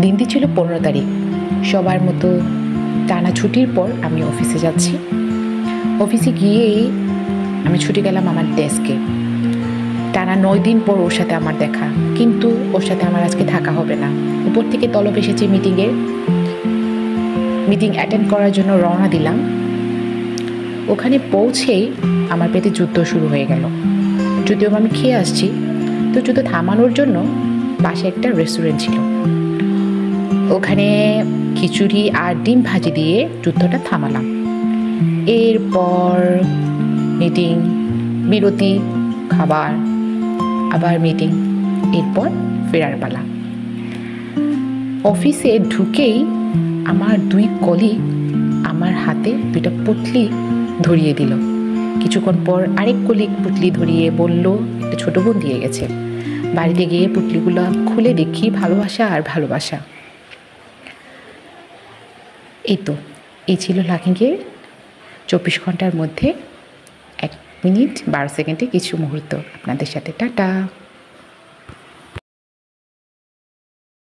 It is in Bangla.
দিনটি ছিল 15 তারিখ। সবার মতো টানা ছুটির পর আমি অফিসে যাচ্ছি। অফিসে গিয়েই আমি ছুটে গেলাম আমার ডেস্কে। টানা 9 দিন পর ওর সাথে আমার দেখা, কিন্তু ওর সাথে আমার আজকে থাকা হবে না। উপর থেকে তলব এসেছে মিটিং অ্যাটেন্ড করার জন্য রওনা দিলাম। ওখানে পৌঁছেই আমার পেটে যুদ্ধ শুরু হয়ে গেল। যদিও আমি খেয়ে আসছি, তো যুদ্ধ থামানোর জন্য পাশে একটা রেস্টুরেন্ট ছিল। ওখানে খিচুড়ি আর ডিম ভাজি দিয়ে যুদ্ধটা থামালাম। এরপর মিটিং, বিরতি, খাবার, আবার মিটিং, এরপর ফেরার পালা। অফিসে ঢুকেই আমার 2 কলিগ আমার হাতে 2টা পুঁটলি ধরিয়ে দিল। কিছুক্ষণ পর আরেক কলিগ পুঁটলি ধরিয়ে বলল একটা ছোট বোন দিয়ে গেছে। বাড়িতে গিয়ে পুঁটলিগুলো খুলে দেখি ভালোবাসা আর ভালোবাসা। এই ছিল লাকিংয়ের 24 ঘন্টার মধ্যে 1 মিনিট 12 সেকেন্ডে কিছু মুহূর্ত আপনাদের সাথে। টাটা।